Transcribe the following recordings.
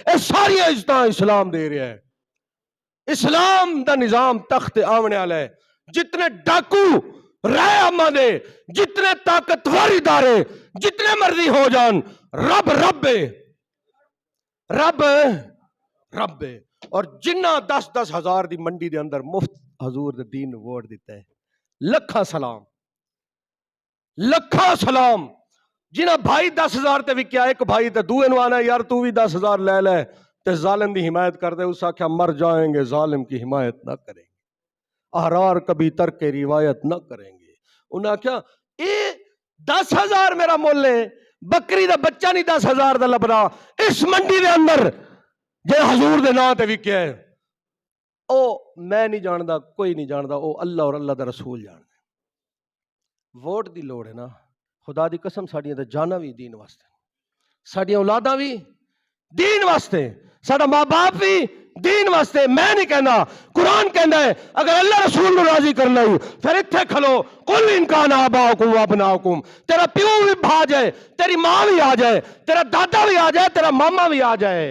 اے ساری عزت اسلام دے رہا ہے. اسلام دا نظام تخت آونے والا ہے. جتنے ڈاکو رائے اما دے، جتنے طاقتور ادارے جتنے مرضی ہو جان، رب رب رب رب. اور جنہ 10-10 ہزار دی منڈی دے اندر مفت حضور دے دین ووٹ دیتا ہے، لکھاں سلام لکھاں سلام. جنہ بھائی 10,000 تے وکیا، ایک بھائی تے دوے نو آنا یار تو بھی 10,000 لے لے تے ظالم دی حمایت کر دے، اس آکھیا مر جائیں گے ظالم کی حمایت نہ کریں گے، احرار کبھی ترک کے روایت نہ کریں گے. انہاں کیا اے 10,000 میرا مول ہے، بکری دا بچہ نہیں 10,000 دا لبنا. اس منڈی دے اندر جے حضور دے نا تے وکیا ہے، او میں نہیں جاندا، کوئی نہیں جاندا، او اللہ اور اللہ دا رسول جاندا. ووٹ دی لوڑ ہے نا، خدا دی قسم ساڈیاں تے جاناں بھی دین واسطے، ساڈیاں اولاداں بھی دین واسطے، ساڈا ماں باپ بھی دین واسطے. میں نہیں کہنا، قرآن کہندا ہے اگر اللہ رسول نو راضی کرنا ہی پھر اتھے کھلو، قل ان کان آباؤکم وابناؤکم. تیرا پیو بھی آ جائے، تیری ماں بھی آ جائے، تیرا دادا بھی آ جائے، تیرا ماما بھی آ جائے،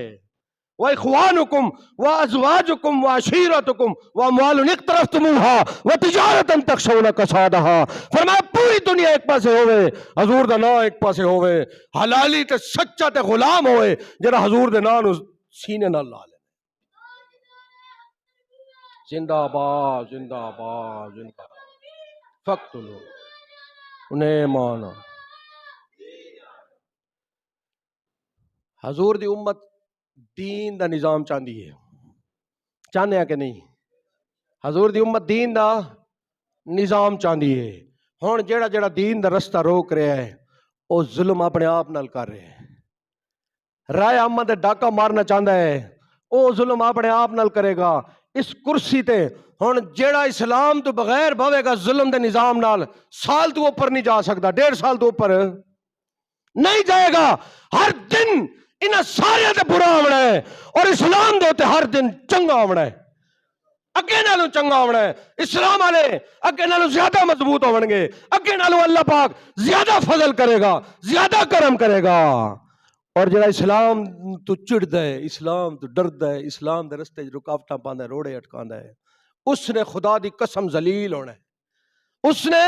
وَإِخْوَانُكُمْ وَأَزْوَاجُكُمْ وَعَشِيرَتُكُمْ وَأَمْوَالٌ اقْتَرَفْتُمُوهَا وَتِجَارَةً تَخْشَوْنَ كَسَادَهَا. فرمایا پوری دنیا ایک پاسے ہوئے، حضور دا نا ایک پاسے ہوئے، حلالی تے سچا تے غلام ہوئے جڑا حضور دے نا نو سینے نال لا لے. زندہ باد زندہ باد زندہ فقتلو انہیں مانا. حضور دی امت دین دا نظام چاہتی ہے، چاہنے ہیں کہ نہیں؟ حضور دی امت دین دا نظام چاہتی ہے. ہن جیڑا جیڑا دین دا رستہ روک رہا ہے او ظلم اپنے آپ نال کر رہے ہیں. رائے عامہ تے ڈاکہ مارنا چاہتا ہے، او ظلم اپنے آپ نال کرے گا. اس کرسی تے ہن جیڑا اسلام تو بغیر بھوے گا ظلم دے نظام نال، سال تو اوپر نہیں جا سکتا، 1.5 سال تو اوپر نہیں جائے گا. ہر دن انہاں سارے تے برا آونا ہے اور اسلام دے تے ہر دن چنگا آونا ہے، اگے نالوں چنگا ہونا ہے. اسلام والے اگے نالوں زیادہ مضبوط ہون گے، اگے نالوں اللہ پاک زیادہ فضل کرے گا، زیادہ کرم کرے گا. اور جڑا اسلام تو چڑھدا ہے، اسلام تو ڈردا ہے، اسلام دے رستے رکاوٹاں پاندا ہے، روڑے اٹکاندا ہے، اس نے خدا دی قسم ذلیل ہونا ہے. اس نے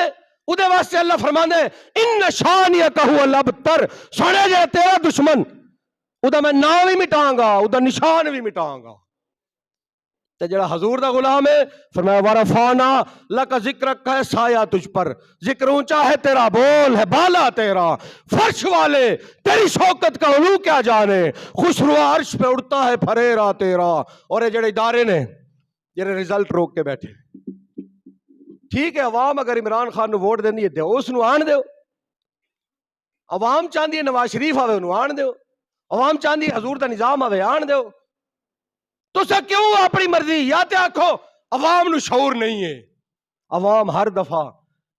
اودے واسطے اللہ فرماندا ہے ان شانیک هو الابتر. سنے جے تیرا دشمن اودہ میں نام بھی مٹاں گا، اودہ نشان بھی مٹاں گا. تے جڑا حضور دا غلام ہے فرمایا ورفعنا لک ذکرک ہے سایہ تجھ پر، ذکر اونچا ہے تیرا، بول ہے بالا تیرا، فرش والے تیری شوکت کا علو کیا جانے، خوش روا عرش پہ اڑتا ہے پھریرا تیرا. اور یہ جڑے ادارے نے جڑے رزلٹ روک کے بیٹھے، ٹھیک ہے عوام اگر عمران خان نو ووٹ دینی ہے دیو، اس نو آن دیو. عوام چاہتی ہے نواز شریف آوے انہوں آن دیو، عوام چاہتی ہے حضور دا نظام آوے آن دیو. تو سا کیوں اپنی مرضی؟ یا تے آکھو عوام نو شعور نہیں ہے. عوام ہر دفعہ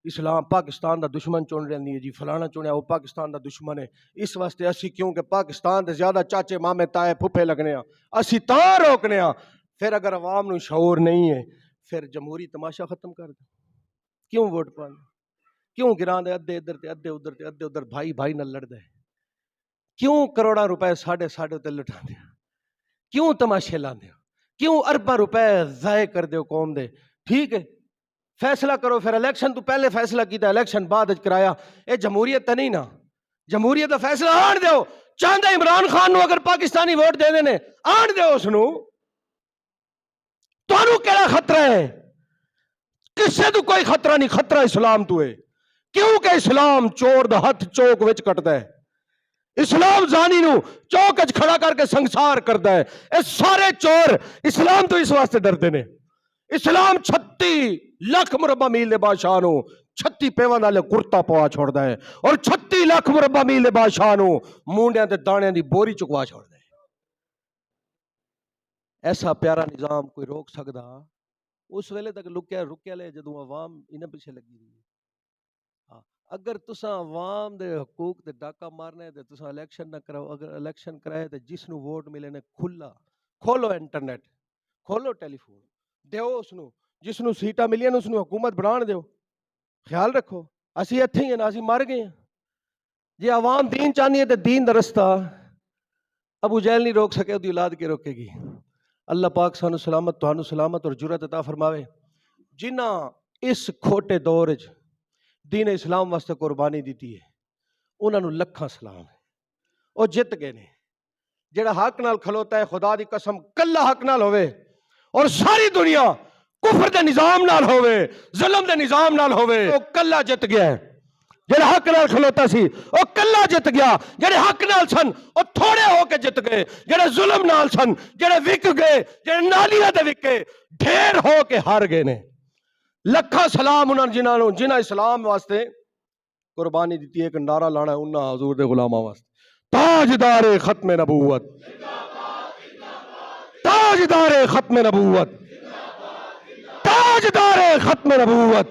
اسلام پاکستان دا دشمن چن رہی ہے، جی فلانا چنیا وہ پاکستان دا دشمن ہے، اس واسطے اسی کیونکہ پاکستان دے زیادہ چاچے مامے تائے پھپھے لگنے ہاں، اسی تاں روکنے ہاں. پھر اگر عوام نو شعور نہیں ہے پھر جمہوری تماشا ختم کر دے. کیوں ووٹ پانا؟ کیوں گراں دے ادھے ادھر تے ادھے ادھر تے ادھے ادھر، بھائی بھائی نال لڑدا ہے؟ کیوں کروڑاں روپے ساڈے تے لٹاندے ہو؟ کیوں تماشے لاندے ہو؟ کیوں ارباں روپے ضائع کر دیو قوم دے؟ ٹھیک ہے فیصلہ کرو، پھر الیکشن تو پہلے فیصلہ کیتا، الیکشن بعد وچ کرایا. اے جمہوریت تے نہیں نا، جمہوریت دا فیصلہ آن دیو. چاہندے عمران خان نو اگر پاکستانی ووٹ دے دینے آن دیو اس نو. تانوں کیڑا خطرہ ہے؟ کسے تو کوئی خطرہ نہیں، خطرہ اسلام تو ہے. کیونکہ اسلام چور دا ہتھ چوک وچ کٹدا ہے، اسلام زانی نو چوک وچ کھڑا کر کے سنسار کردا ہے. اے سارے چور اسلام تو اس واسطے ڈردے نے. اسلام 36 لاکھ مربع میل دے بادشاہ نو 36 پیواں نالے کرتا پوا چھوڑدا ہے، اور 36 لاکھ مربع میل دے بادشاہ نو مونڈیاں تے داڑیاں دی بوری چکوا چھوڑدا ہے. ایسا پیارا نظام کوئی روک سکدا؟ اس ویلے تک رکیا لے جدوں عوام انہاں پیچھے لگی رہی. اگر تساں عوام دے حقوق تے ڈاکہ مارنا ہے تے تساں الیکشن نہ کراؤ. اگر الیکشن کرائے تے جس نو ووٹ ملے نے کھولو انٹرنیٹ، کھولو ٹیلی فون، دیو اس نو، جس نو سیٹاں ملیاں اس نو حکومت بنان دیو. خیال رکھو اسی اتھے ہی ہیں نا، اسی مر گئے ہیں. جی عوام دین چاہنی ہے تے دین دا رستہ ابو جہل نہیں روک سکے دی اولاد کے روکے گی؟ اللہ پاک سانو سلامت تانوں سلامت اور جرأت عطا فرماوے جنہ اس کھوٹے دور وچ دین اسلام واسطے قربانی دیتی ہے انہاں نوں لکھاں سلام ہے، وہ جت گئے نے۔ جڑا حق نال کھلوتا ہے خدا دی قسم کلا حق نال ہوئے اور ساری دنیا کفر دے نظام نال ہوئے، ظلم دے نظام نال ہوئے، وہ کلا جت گیا ہے۔ جڑا حق نال کھلوتا سی وہ کلا جت گیا، جڑے حق نال سن وہ تھوڑے ہو کے جت گئے، جڑے ظلم نال سن جڑے وک گئے، جڑے نالیاں تے وکے ڈھیر ہو کے ہار گئے نے۔ لکھاں سلام انہاں جنہاں اسلام واسطے قربانی دیتی ہے۔ ایک نعرہ لانا ہے انہاں حضور دے غلاماں واسطے، تاجدار ختم نبوت، تاجدار ختم نبوت، تاجدار ختم نبوت۔